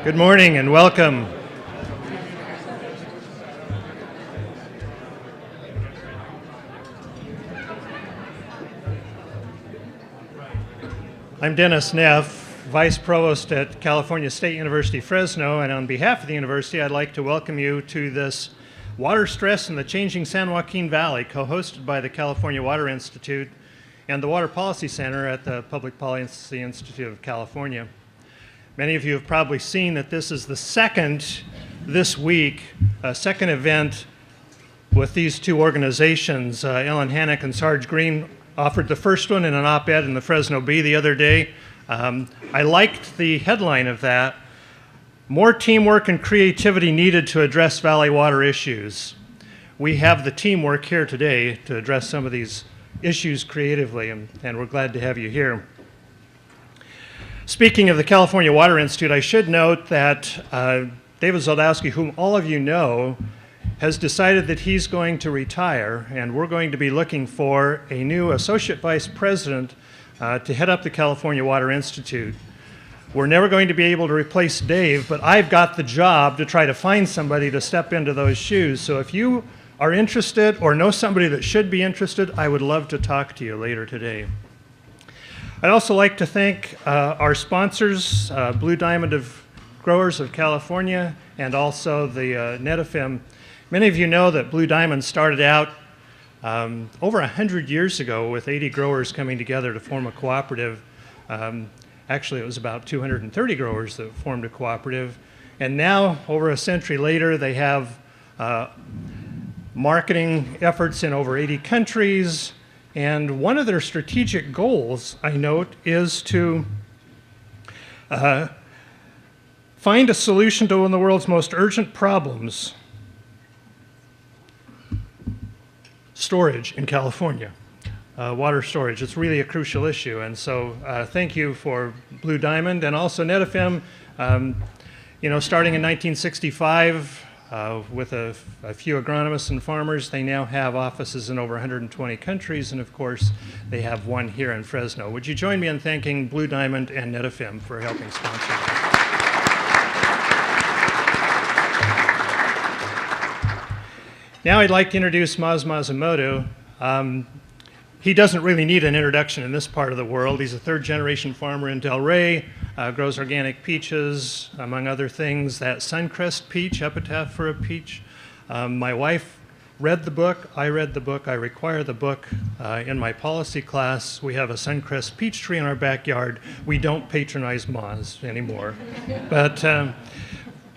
Good morning and welcome. I'm Dennis Neff, Vice Provost at California State University, Fresno, and on behalf of the university, I'd like to welcome you to this Water Stress in the Changing San Joaquin Valley, co-hosted by the California Water Institute and the Water Policy Center at the Public Policy Institute of California. Many of you have probably seen that this is the second this week, second event with these two organizations. Ellen Hanak and Sarge Green offered the first one in an op-ed in the Fresno Bee the other day. I liked the headline of that, "More Teamwork and Creativity Needed to Address Valley Water Issues." We have the teamwork here today to address some of these issues creatively, and we're glad to have you here. Speaking of the California Water Institute, I should note that David Zoldowski, whom all of you know, has decided that he's going to retire, and we're going to be looking for a new associate vice president to head up the California Water Institute. We're never going to be able to replace Dave, but I've got the job to try to find somebody to step into those shoes. So if you are interested or know somebody that should be interested, I would love to talk to you later today. I'd also like to thank our sponsors, Blue Diamond of Growers of California, and also the NetFM. Many of you know that Blue Diamond started out over 100 years ago with 80 growers coming together to form a cooperative. Actually, it was about 230 growers that formed a cooperative. And now, over a century later, they have marketing efforts in over 80 countries. And one of their strategic goals, I note, is to find a solution to one of the world's most urgent problems: storage in California, water storage. It's really a crucial issue, and so thank you for Blue Diamond and also NetFM. Starting in 1965 with a few agronomists and farmers, they now have offices in over 120 countries, and of course, they have one here in Fresno. Would you join me in thanking Blue Diamond and NetFM for helping sponsor this? Now I'd like to introduce Maz Mazumoto. He doesn't really need an introduction in this part of the world. He's a third-generation farmer in Del Rey, grows organic peaches, among other things. That Suncrest peach, Epitaph for a Peach. My wife read the book. I read the book. I require the book in my policy class. We have a Suncrest peach tree in our backyard. We don't patronize Maz anymore. But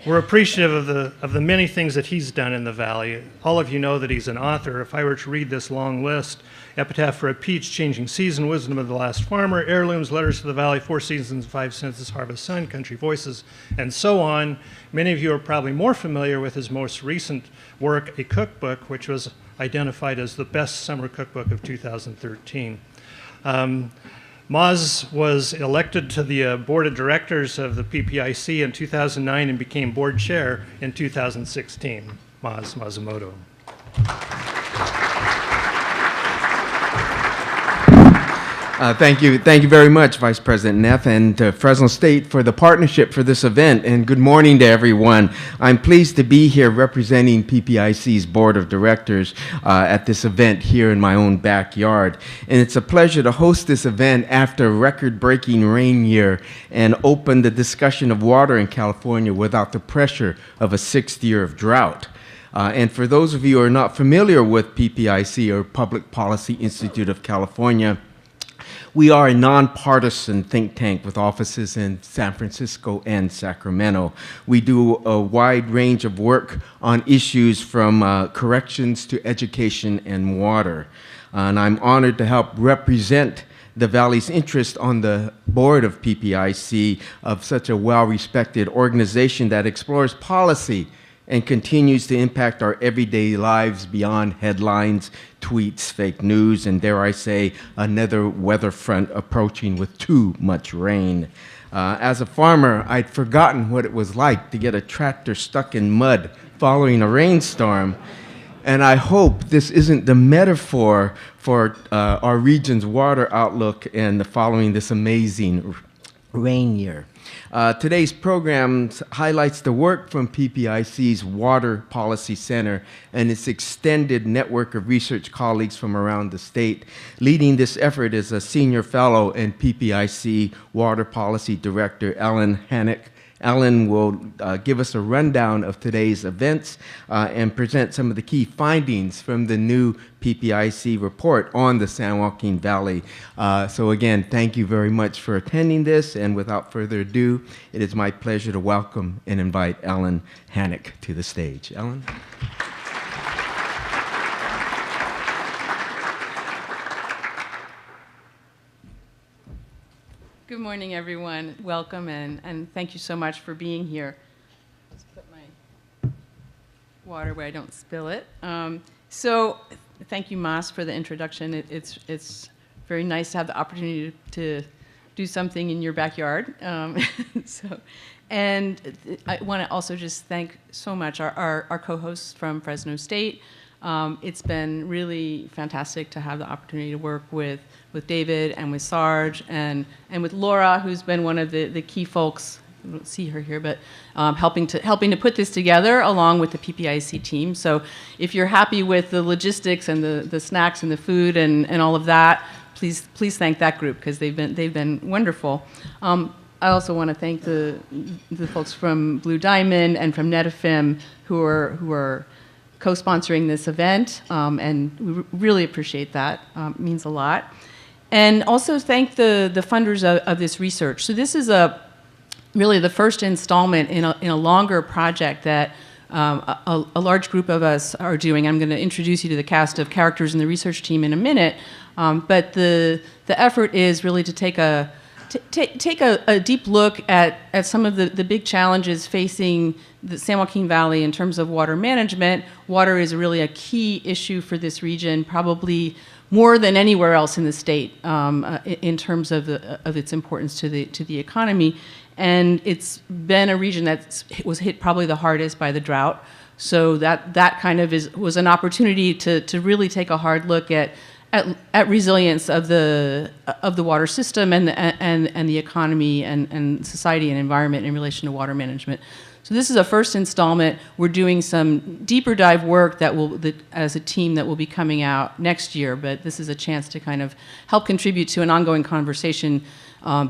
we're appreciative of the many things that he's done in the Valley. All of you know that he's an author. If I were to read this long list: Epitaph for a Peach, Changing Season, Wisdom of the Last Farmer, Heirlooms, Letters to the Valley, Four Seasons, Five Senses, Harvest Sun, Country Voices, and so on. Many of you are probably more familiar with his most recent work, a cookbook, which was identified as the best summer cookbook of 2013. Maz was elected to the board of directors of the PPIC in 2009 and became board chair in 2016. Maz Mazumoto. Thank you very much, Vice President Neff, and Fresno State for the partnership for this event, and good morning to everyone. I'm pleased to be here representing PPIC's Board of Directors at this event here in my own backyard. And it's a pleasure to host this event after a record-breaking rain year and open the discussion of water in California without the pressure of a 6th year of drought. And for those of you who are not familiar with PPIC, or Public Policy Institute of California, we are a nonpartisan think tank with offices in San Francisco and Sacramento. We do a wide range of work on issues from corrections to education and water. And I'm honored to help represent the Valley's interest on the board of PPIC, of such a well-respected organization that explores policy and continues to impact our everyday lives beyond headlines, tweets, fake news, and dare I say, another weather front approaching with too much rain. As a farmer, I'd forgotten what it was like to get a tractor stuck in mud following a rainstorm. And I hope this isn't the metaphor for our region's water outlook and following this amazing rain year. Today's program highlights the work from PPIC's Water Policy Center and its extended network of research colleagues from around the state. Leading this effort is a senior fellow and PPIC Water Policy Director, Hanak. Ellen will give us a rundown of today's events and present some of the key findings from the new PPIC report on the San Joaquin Valley. So again, thank you very much for attending this, and without further ado, it is my pleasure to welcome and invite Ellen Hanak to the stage. Ellen? Good morning, everyone. Welcome, and thank you so much for being here. Just put my water where I don't spill it. So thank you, Mas, for the introduction. It's very nice to have the opportunity to do something in your backyard. And I want to also just thank so much our co-hosts from Fresno State. It's been really fantastic to have the opportunity to work with David and with Sarge and with Laura, who's been one of the key folks. I don't see her here, but helping to put this together along with the PPIC team. So if you're happy with the logistics and the snacks and the food and all of that, please thank that group, because they've been wonderful. I also want to thank the folks from Blue Diamond and from Netafim who are co-sponsoring this event, and we really appreciate that. It means a lot. And also thank the funders of this research. So this is really the first installment in a longer project that a large group of us are doing. I'm going to introduce you to the cast of characters in the research team in a minute, but the effort is really to take a deep look at some of the big challenges facing the San Joaquin Valley in terms of water management. Water is really a key issue for this region, probably more than anywhere else in the state in terms of its importance to the economy. And it's been a region that was hit probably the hardest by the drought. So that kind of was an opportunity to really take a hard look at resilience of the water system and the economy and society and environment in relation to water management. So this is a first installment. We're doing some deeper dive work as a team that will be coming out next year, but this is a chance to kind of help contribute to an ongoing conversation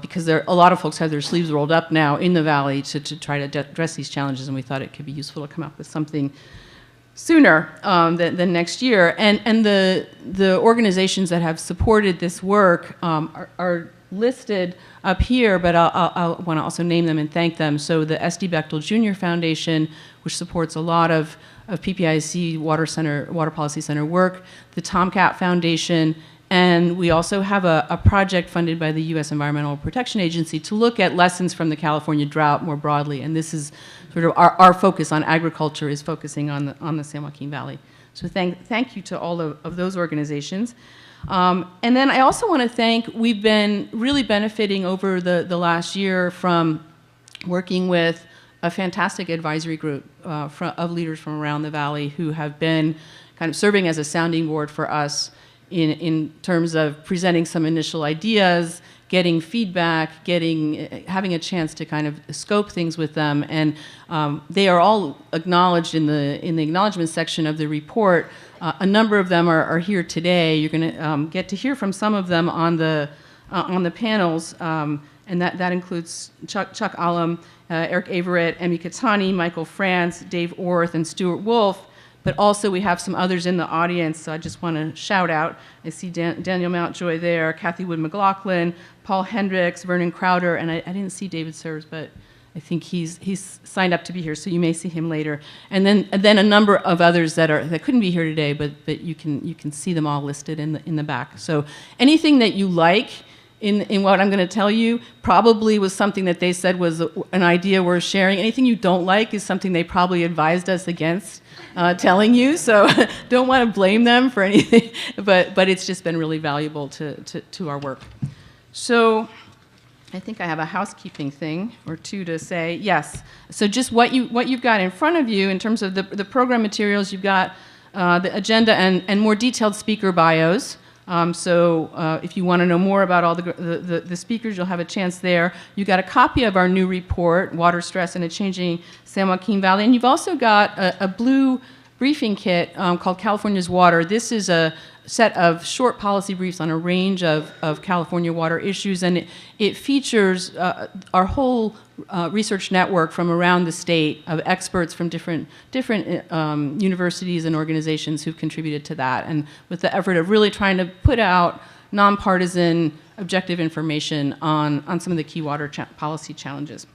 because a lot of folks have their sleeves rolled up now in the Valley to try to address these challenges, and we thought it could be useful to come up with something sooner than next year. And the organizations that have supported this work are listed up here, but I want to also name them and thank them. So the S.D. Bechtel Jr. Foundation, which supports a lot of PPIC Water Policy Center work, the Tomcat Foundation, and we also have a project funded by the U.S. Environmental Protection Agency to look at lessons from the California drought more broadly. And this is sort of our focus on agriculture is focusing on the San Joaquin Valley. So thank you to all of those organizations. And then I also want to thank, we've been really benefiting over the last year from working with a fantastic advisory group of leaders from around the Valley who have been kind of serving as a sounding board for us in terms of presenting some initial ideas, getting feedback, having a chance to kind of scope things with them, and they are all acknowledged in the acknowledgement section of the report. A number of them are here today. You're going to get to hear from some of them on the panels, and that includes Chuck Alam, Eric Averett, Emmy Katani, Michael France, Dave Orth, and Stuart Wolf. But also we have some others in the audience, so I just want to shout out. I see Daniel Mountjoy there, Kathy Wood McLaughlin, Paul Hendricks, Vernon Crowder, and I didn't see David Sears, but I think he's signed up to be here, so you may see him later. And then a number of others that couldn't be here today, but you can see them all listed in the back. So anything that you like in what I'm going to tell you probably was something that they said was an idea worth sharing. Anything you don't like is something they probably advised us against telling you, so don't want to blame them for anything, but it's just been really valuable to our work. So I think I have a housekeeping thing or two to say. Yes, so just what you've got in front of you in terms of the program materials, you've got the agenda and more detailed speaker bios. If you want to know more about all the speakers, you'll have a chance there. You got a copy of our new report, Water Stress in a Changing San Joaquin Valley, and you've also got a blue briefing kit called California's Water. This is a set of short policy briefs on a range of California water issues, and it features our whole research network from around the state of experts from different universities and organizations who've contributed to that, and with the effort of really trying to put out nonpartisan, objective information on some of the key water policy challenges.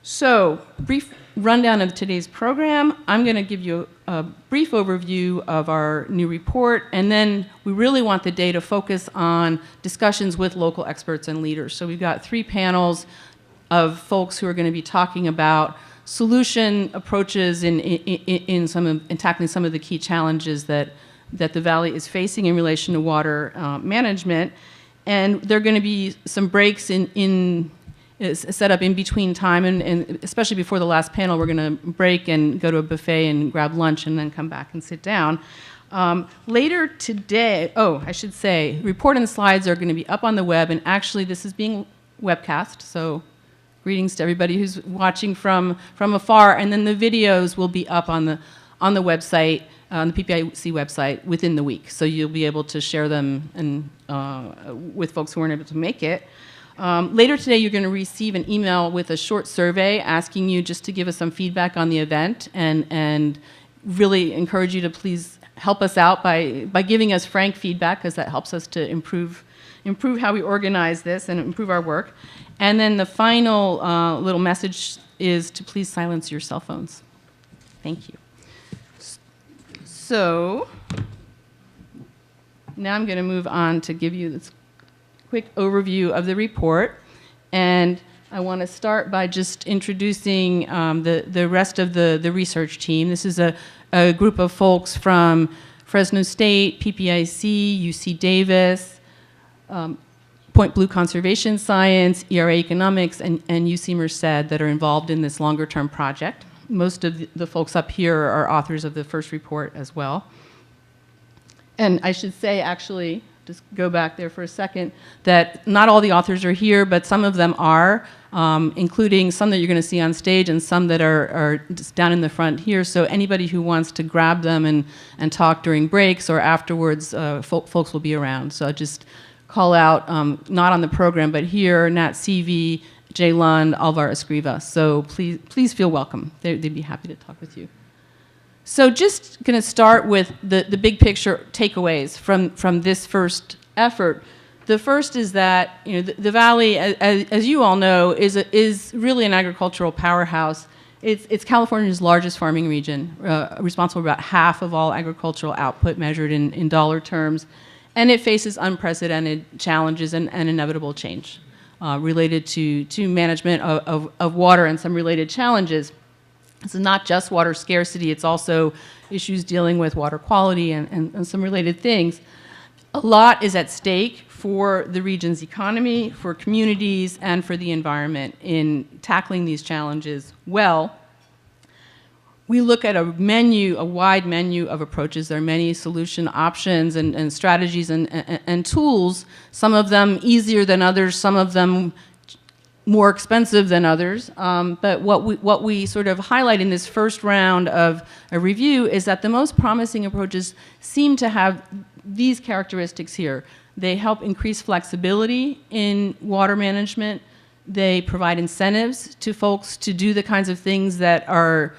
So, brief rundown of today's program. I'm going to give you a brief overview of our new report, and then we really want the day to focus on discussions with local experts and leaders. So we've got 3 panels of folks who are going to be talking about solution approaches in tackling some of the key challenges that the Valley is facing in relation to water management. And there are going to be some breaks is set up in between time, and especially before the last panel, we're going to break and go to a buffet and grab lunch and then come back and sit down. Later today, I should say, report and slides are going to be up on the web, and actually this is being webcast, so greetings to everybody who's watching from afar, and then the videos will be up on the website, on the PPIC website within the week, so you'll be able to share them with folks who weren't able to make it. Later today, you're going to receive an email with a short survey asking you just to give us some feedback on the event, and really encourage you to please help us out by giving us frank feedback, because that helps us to improve how we organize this and improve our work. And then the final little message is to please silence your cell phones. Thank you. So now I'm going to move on to give you this quick overview of the report, and I want to start by just introducing the rest of the research team. This is a group of folks from Fresno State, PPIC, UC Davis, Point Blue Conservation Science, ERA Economics, and UC Merced that are involved in this longer-term project. Most of the folks up here are authors of the first report as well. And I should say, actually, just go back there for a second, that not all the authors are here, but some of them are, including some that you're going to see on stage and some that are just down in the front here. So anybody who wants to grab them and talk during breaks or afterwards, folks will be around. So I'll just call out, not on the program, but here, Nat Seavey, Jay Lund, Alvar Escriva. So please feel welcome. They'd be happy to talk with you. So just going to start with the big picture takeaways from this first effort. The first is that the Valley, as you all know, is really an agricultural powerhouse. It's California's largest farming region, responsible for about half of all agricultural output measured in dollar terms, and it faces unprecedented challenges and inevitable change related to management of water and some related challenges. It's not just water scarcity, it's also issues dealing with water quality and some related things. A lot is at stake for the region's economy, for communities, and for the environment in tackling these challenges well. We look at a wide menu of approaches. There are many solution options and strategies and tools, some of them easier than others, some of them more expensive than others, but what we sort of highlight in this first round of a review is that the most promising approaches seem to have these characteristics here. They help increase flexibility in water management. They provide incentives to folks to do the kinds of things that are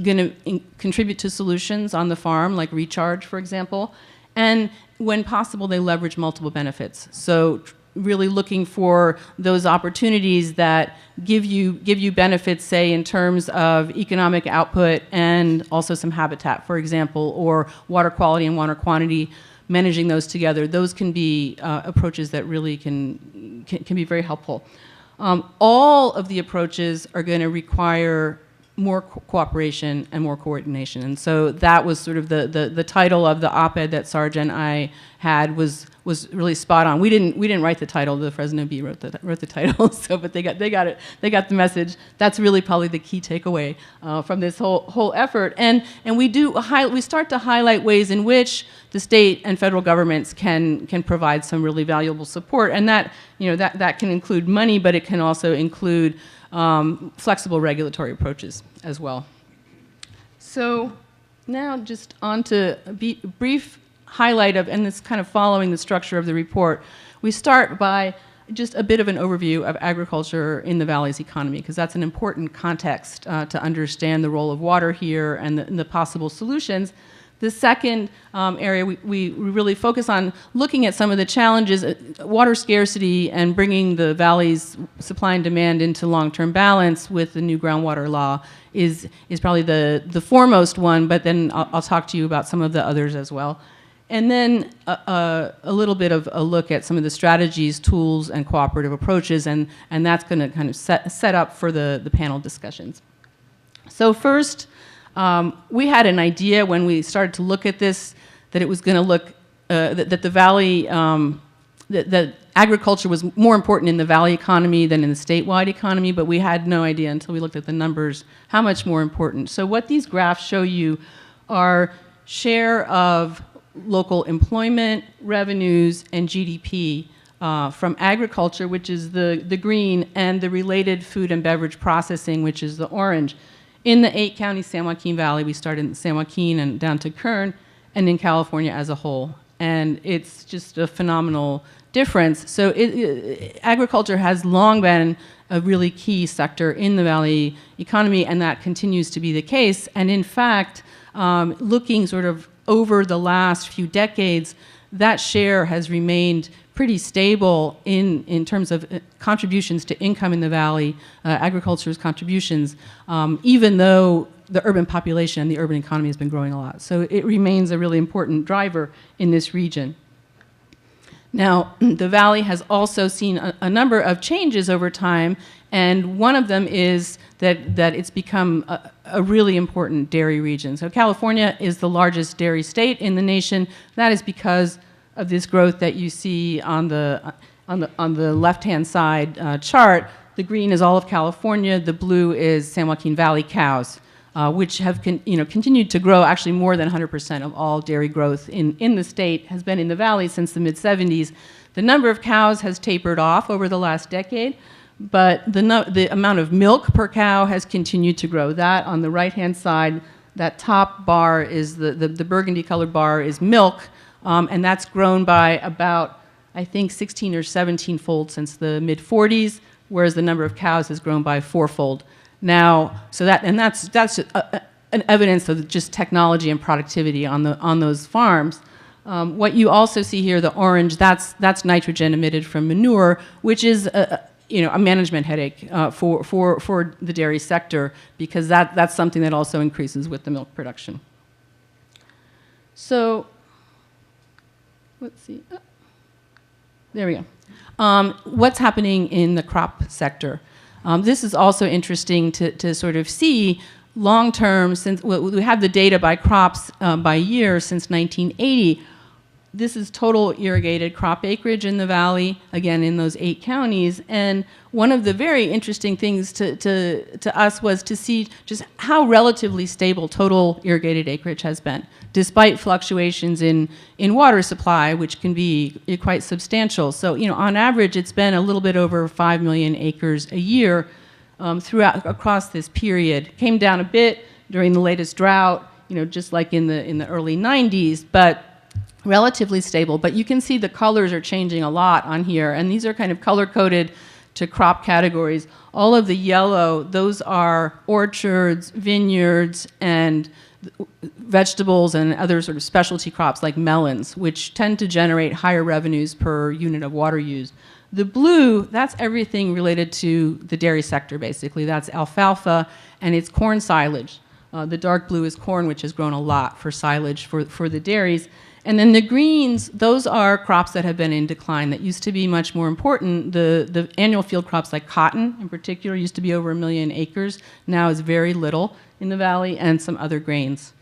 going to contribute to solutions on the farm, like recharge, for example. And when possible, they leverage multiple benefits. So really looking for those opportunities that give you benefits, say, in terms of economic output and also some habitat, for example, or water quality and water quantity, managing those together. Those can be approaches that really can be very helpful. All of the approaches are going to require more cooperation and more coordination. And so that was sort of the title of the op-ed that Sarge and I had was was really spot on. We didn't write the title. The Fresno Bee wrote the title. So, but they got it. They got the message. That's really probably the key takeaway from this whole effort. And we start to highlight ways in which the state and federal governments can provide some really valuable support, and that can include money, but it can also include flexible regulatory approaches as well. So now just on to a brief highlight of, and it's kind of following the structure of the report. We start by just a bit of an overview of agriculture in the Valley's economy, because that's an important context to understand the role of water here and the possible solutions. The second area, we really focus on looking at some of the challenges, water scarcity and bringing the Valley's supply and demand into long-term balance with the new Groundwater Law is probably the foremost one, but then I'll talk to you about some of the others as well. And then a little bit of a look at some of the strategies, tools, and cooperative approaches, and that's going to kind of set up for the panel discussions. So first, we had an idea when we started to look at this that it was going to look, that the Valley, that agriculture was more important in the Valley economy than in the statewide economy, but we had no idea until we looked at the numbers how much more important. So what these graphs show you are share of local employment, revenues, and GDP from agriculture, which is the green, and the related food and beverage processing, which is the orange. In the 8 counties, San Joaquin Valley, we started in San Joaquin and down to Kern, and in California as a whole. And it's just a phenomenal difference. So agriculture has long been a really key sector in the Valley economy, and that continues to be the case. And in fact, looking sort of over the last few decades, that share has remained pretty stable in terms of contributions to income in the Valley, agriculture's contributions, even though the urban population and the urban economy has been growing a lot. So it remains a really important driver in this region. Now, the Valley has also seen a number of changes over time, and one of them is that it's become a really important dairy region. So California is the largest dairy state in the nation. That is because of this growth that you see on the left-hand side chart. The green is all of California. The blue is San Joaquin Valley cows, which have continued to grow. Actually, more than 100% of all dairy growth in the state has been in the Valley since the mid-'70s. The number of cows has tapered off over the last decade, but the amount of milk per cow has continued to grow. That on the right-hand side, that top bar is the burgundy-colored bar is milk, and that's grown by about, I think, 16 or 17-fold since the mid-'40s, whereas the number of cows has grown by 4-fold. Now, so that's an evidence of just technology and productivity on those farms. What you also see here, the orange, that's nitrogen emitted from manure, which is a management headache for the dairy sector, because that's something that also increases with the milk production. So, let's see. There we go. What's happening in the crop sector? This is also interesting to sort of see long-term, since we have the data by crops by year since 1980. This is total irrigated crop acreage in the Valley, again, in those 8 counties. And one of the very interesting things to us was to see just how relatively stable total irrigated acreage has been, despite fluctuations in water supply, which can be quite substantial. So, on average, it's been a little bit over 5 million acres a year across this period. Came down a bit during the latest drought, just like in the early 90s, but relatively stable. But you can see the colors are changing a lot on here, and these are kind of color-coded to crop categories. All of the yellow, those are orchards, vineyards, and vegetables and other sort of specialty crops like melons, which tend to generate higher revenues per unit of water used. The blue, that's everything related to the dairy sector, basically. That's alfalfa, and it's corn silage. The dark blue is corn, which has grown a lot for silage for the dairies. And then the greens, those are crops that have been in decline that used to be much more important. The annual field crops like cotton in particular used to be over 1 million acres. Now is very little in the Valley, and some other grains.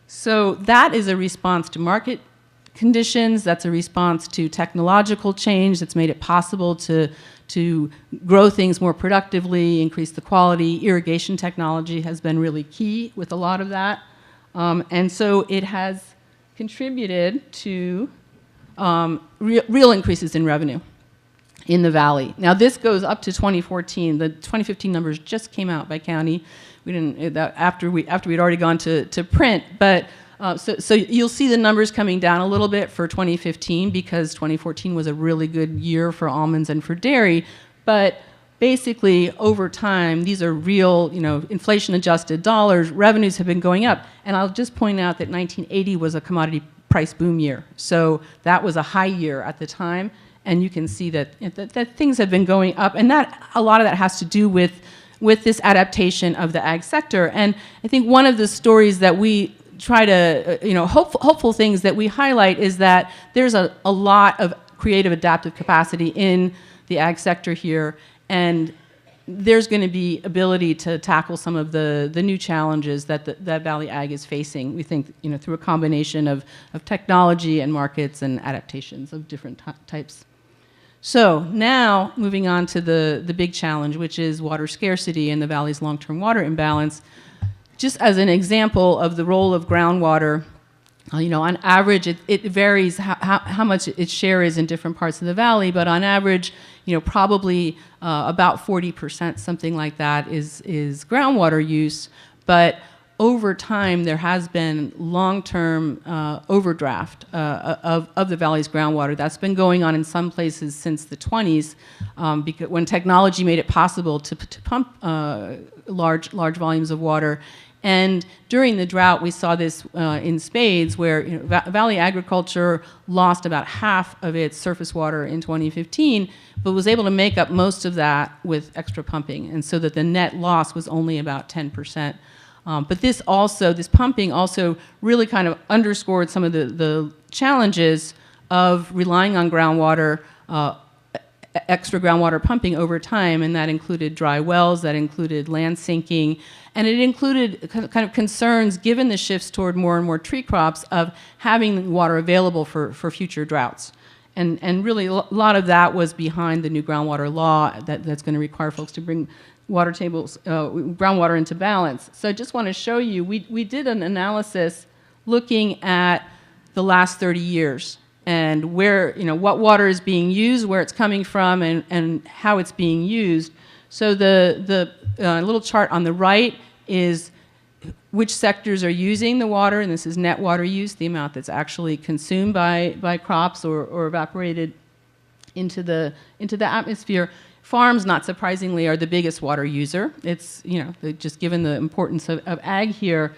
So that is a response to market conditions. That's a response to technological change that's made it possible to grow things more productively, increase the quality. Irrigation technology has been really key with a lot of that. And so it has contributed to real increases in revenue in the valley. Now this goes up to 2014. The 2015 numbers just came out by county. We didn't after we'd already gone to print, but so you'll see the numbers coming down a little bit for 2015 because 2014 was a really good year for almonds and for dairy, but basically over time these are real, inflation-adjusted dollars. Revenues have been going up, and I'll just point out that 1980 was a commodity price boom year, so that was a high year at the time, and you can see that things have been going up, and that a lot of that has to do with this adaptation of the ag sector. And I think one of the stories that we try to, hopeful things that we highlight is that there's a lot of creative adaptive capacity in the ag sector here, and there's going to be ability to tackle some of the new challenges that Valley Ag is facing. We think, through a combination of technology and markets and adaptations of different types. So now, moving on to the big challenge, which is water scarcity and the valley's long-term water imbalance. Just as an example of the role of groundwater, on average, it varies how much its share is in different parts of the valley, but on average, probably about 40%, something like that, is groundwater use. But over time, there has been long-term overdraft of the valley's groundwater. That's been going on in some places since the 20s, because when technology made it possible to pump large volumes of water. And during the drought, we saw this in spades, where valley agriculture lost about half of its surface water in 2015, but was able to make up most of that with extra pumping, and so that the net loss was only about 10%. But this pumping also really kind of underscored some of the challenges of relying on groundwater, extra groundwater pumping over time, and that included dry wells, that included land sinking, and it included kind of concerns, given the shifts toward more and more tree crops, of having water available for future droughts. And really, a lot of that was behind the new groundwater law that's going to require folks to bring water tables, groundwater into balance. So I just want to show you, we did an analysis looking at the last 30 years and where, what water is being used, where it's coming from, and how it's being used. So the little chart on the right is which sectors are using the water, and this is net water use, the amount that's actually consumed by crops or evaporated into the atmosphere. Farms, not surprisingly, are the biggest water user. It's, just given the importance of ag here.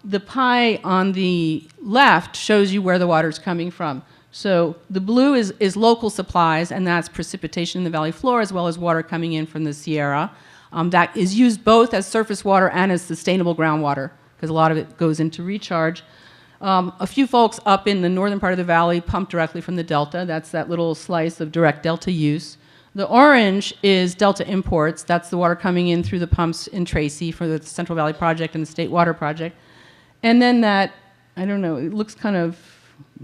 The pie on the left shows you where the water is coming from. So the blue is local supplies, and that's precipitation in the valley floor, as well as water coming in from the Sierra. That is used both as surface water and as sustainable groundwater, because a lot of it goes into recharge. A few folks up in the northern part of the valley pump directly from the delta. That's that little slice of direct delta use. The orange is delta imports. That's the water coming in through the pumps in Tracy for the Central Valley Project and the State Water Project. And then that, I don't know, it looks kind of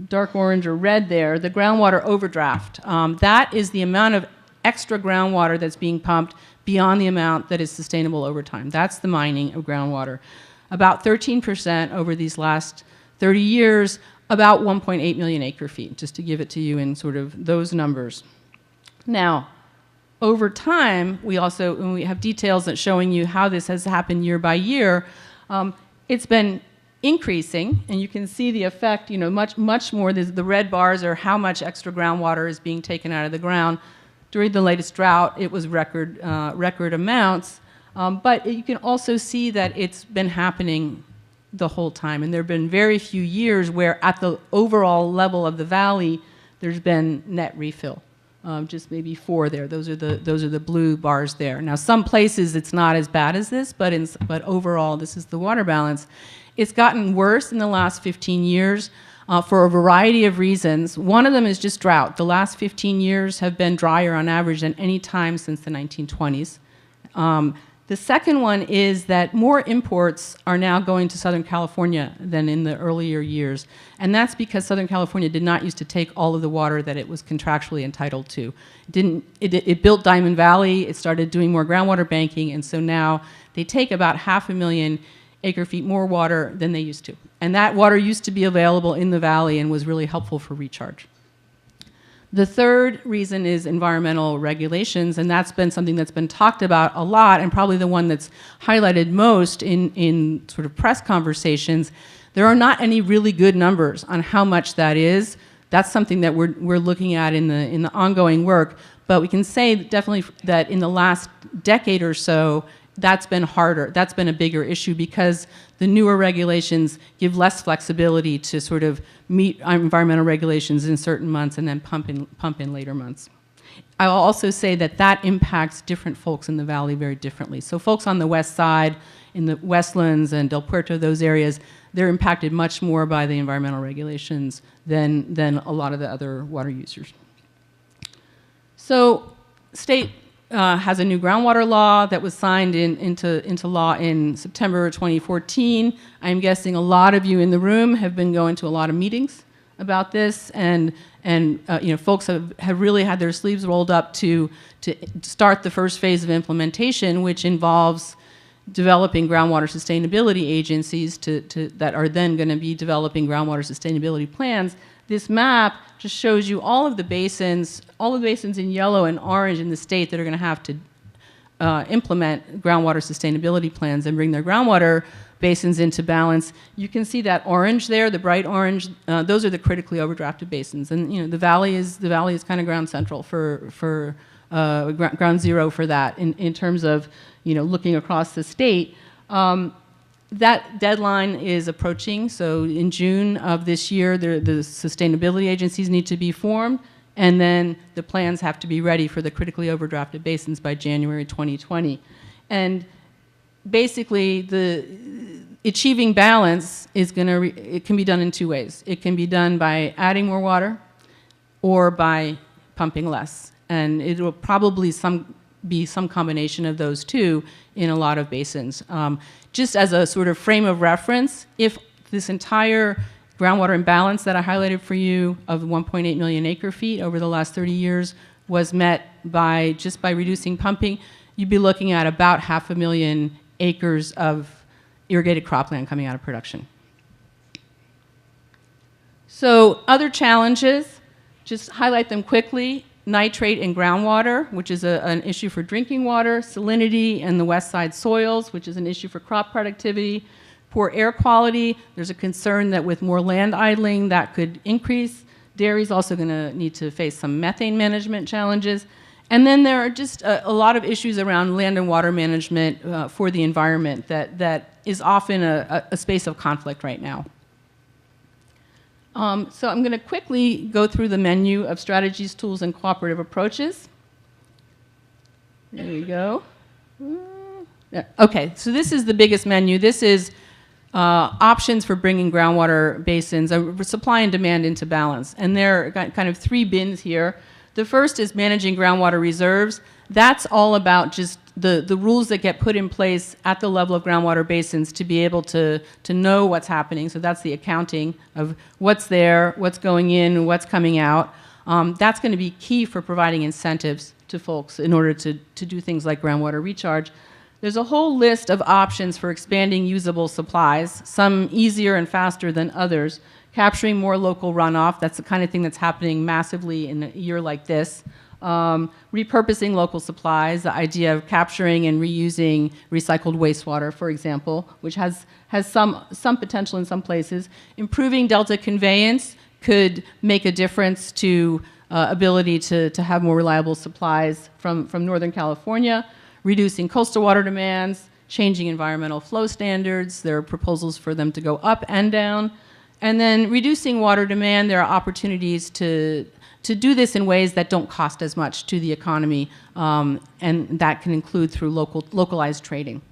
dark orange or red there, the groundwater overdraft. That is the amount of extra groundwater that's being pumped beyond the amount that is sustainable over time. That's the mining of groundwater. About 13% over these last 30 years, about 1.8 million acre feet, just to give it to you in sort of those numbers. Now, over time, we have details that showing you how this has happened year by year. It's been increasing, and you can see the effect, much more. The red bars are how much extra groundwater is being taken out of the ground. During the latest drought, it was record amounts, but you can also see that it's been happening the whole time, and there have been very few years where at the overall level of the valley, there's been net refill. Just maybe 4 there. Those are the blue bars there. Now, some places it's not as bad as this, but overall, this is the water balance. It's gotten worse in the last 15 years for a variety of reasons. One of them is just drought. The last 15 years have been drier on average than any time since the 1920s. The second one is that more imports are now going to Southern California than in the earlier years. And that's because Southern California did not used to take all of the water that it was contractually entitled to. It built Diamond Valley, it started doing more groundwater banking, and so now they take about 500,000 acre-feet more water than they used to. And that water used to be available in the valley and was really helpful for recharge. The third reason is environmental regulations, and that's been something that's been talked about a lot, and probably the one that's highlighted most in sort of press conversations. There are not any really good numbers on how much that is. That's something that we're looking at in the ongoing work, but we can say definitely that in the last decade or so, that's been harder. That's been a bigger issue because the newer regulations give less flexibility to sort of meet environmental regulations in certain months and then pump in later months. I'll also say that that impacts different folks in the valley very differently. So folks on the west side, in the Westlands and Del Puerto, those areas, they're impacted much more by the environmental regulations than a lot of the other water users. So state has a new groundwater law that was signed into law in September 2014. I'm guessing a lot of you in the room have been going to a lot of meetings about this, and folks have really had their sleeves rolled up to start the first phase of implementation, which involves developing groundwater sustainability agencies that are then going to be developing groundwater sustainability plans. This map just shows you all of the basins in yellow and orange in the state that are going to have to implement groundwater sustainability plans and bring their groundwater basins into balance. You can see that orange there, the bright orange. Those are the critically overdrafted basins, and the valley is kind of ground central for ground zero for that in terms of looking across the state. That deadline is approaching, so in June of this year, the sustainability agencies need to be formed, and then the plans have to be ready for the critically overdrafted basins by January 2020. And basically, achieving balance it can be done in two ways. It can be done by adding more water or by pumping less. And it will probably be some combination of those two in a lot of basins. Just as a sort of frame of reference, if this entire groundwater imbalance that I highlighted for you of 1.8 million acre-feet over the last 30 years was met just by reducing pumping, you'd be looking at about 500,000 acres of irrigated cropland coming out of production. So other challenges, just highlight them quickly. Nitrate in groundwater, which is an issue for drinking water, salinity in the west side soils, which is an issue for crop productivity, poor air quality. There's a concern that with more land idling, that could increase. Dairy's also going to need to face some methane management challenges. And then there are just a lot of issues around land and water management for the environment that is often a space of conflict right now. So I'm going to quickly go through the menu of strategies, tools, and cooperative approaches. There we go. Okay, so this is the biggest menu. This is options for bringing groundwater basins, supply and demand into balance. And there are kind of three bins here. The first is managing groundwater reserves. That's all about just the rules that get put in place at the level of groundwater basins to be able to know what's happening. So that's the accounting of what's there, what's going in, what's coming out. That's going to be key for providing incentives to folks in order to do things like groundwater recharge. There's a whole list of options for expanding usable supplies, some easier and faster than others. Capturing more local runoff, that's the kind of thing that's happening massively in a year like this. Repurposing local supplies, the idea of capturing and reusing recycled wastewater, for example, which has some potential in some places. Improving delta conveyance could make a difference to ability to have more reliable supplies from Northern California. Reducing coastal water demands, changing environmental flow standards. There are proposals for them to go up and down. And then reducing water demand, there are opportunities to do this in ways that don't cost as much to the economy, and that can include through localized trading.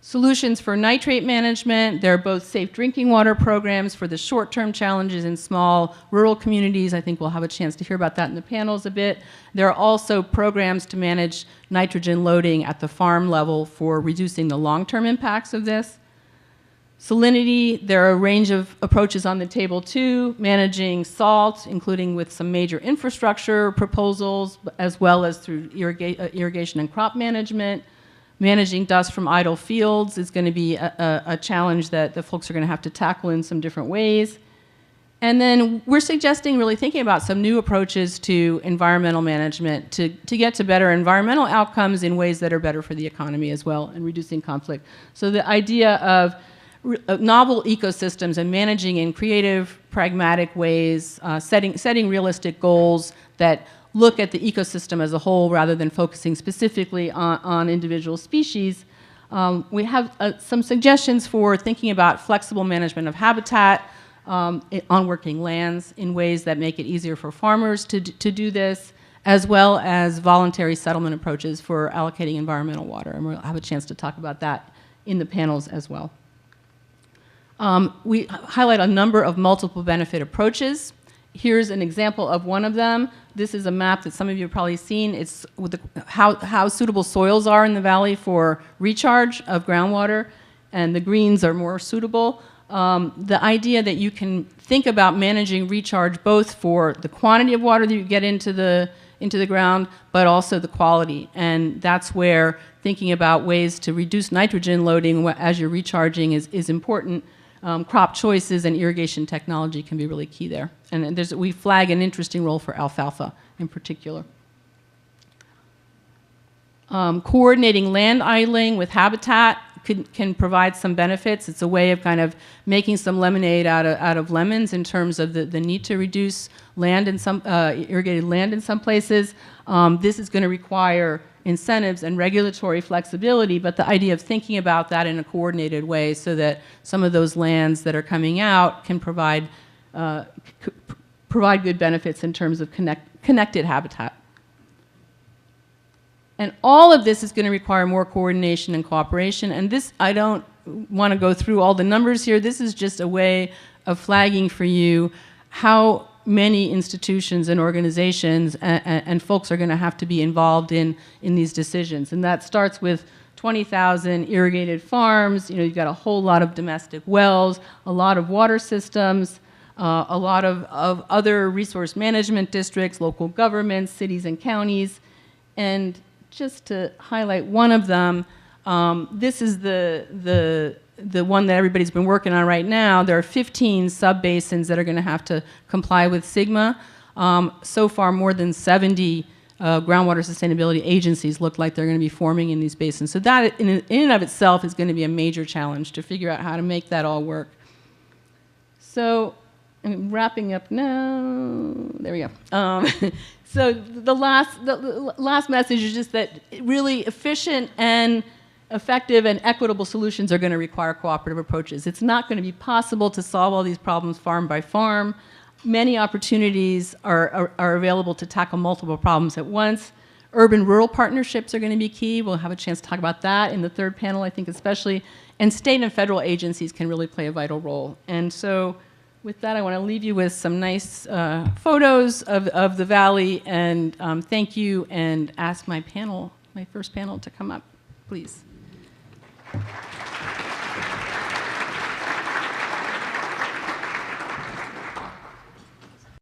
Solutions for nitrate management. There are both safe drinking water programs for the short-term challenges in small rural communities. I think we'll have a chance to hear about that in the panels a bit. There are also programs to manage nitrogen loading at the farm level for reducing the long-term impacts of this. Salinity, there are a range of approaches on the table too, managing salt, including with some major infrastructure proposals, as well as through irrigation and crop management. Managing dust from idle fields is going to be a challenge that the folks are going to have to tackle in some different ways. And then we're suggesting really thinking about some new approaches to environmental management to get to better environmental outcomes in ways that are better for the economy as well and reducing conflict. So the idea of novel ecosystems and managing in creative, pragmatic ways, setting realistic goals that look at the ecosystem as a whole rather than focusing specifically on individual species. We have some suggestions for thinking about flexible management of habitat on working lands in ways that make it easier for farmers to do this, as well as voluntary settlement approaches for allocating environmental water. And we'll have a chance to talk about that in the panels as well. We highlight a number of multiple benefit approaches. Here's an example of one of them. This is a map that some of you have probably seen. It's with how suitable soils are in the valley for recharge of groundwater, and the greens are more suitable. The idea that you can think about managing recharge both for the quantity of water that you get into the ground, but also the quality. And that's where thinking about ways to reduce nitrogen loading as you're recharging is important. Crop choices and irrigation technology can be really key there. And we flag an interesting role for alfalfa in particular. Coordinating land idling with habitat can provide some benefits. It's a way of kind of making some lemonade out of lemons in terms of the need to reduce land in some irrigated land in some places. This is going to require incentives and regulatory flexibility, but the idea of thinking about that in a coordinated way so that some of those lands that are coming out can provide good benefits in terms of connected habitat. And all of this is going to require more coordination and cooperation. And this, I don't want to go through all the numbers here. This is just a way of flagging for you how many institutions and organizations and folks are going to have to be involved in these decisions. And that starts with 20,000 irrigated farms. You've got a whole lot of domestic wells, a lot of water systems, a lot of other resource management districts, local governments, cities and counties. And just to highlight one of them, this is the one that everybody's been working on right now. There are 15 sub-basins that are going to have to comply with SGMA. So far, more than 70 groundwater sustainability agencies look like they're going to be forming in these basins. So that, in and of itself, is going to be a major challenge to figure out how to make that all work. So, I'm wrapping up now. There we go. So the last message is just that really efficient and effective and equitable solutions are going to require cooperative approaches. It's not going to be possible to solve all these problems farm by farm. Many opportunities are available to tackle multiple problems at once. Urban-rural partnerships are going to be key. We'll have a chance to talk about that in the third panel, I think especially. And state and federal agencies can really play a vital role. And so with that, I want to leave you with some nice photos of the valley, and thank you, and ask my first panel to come up, please.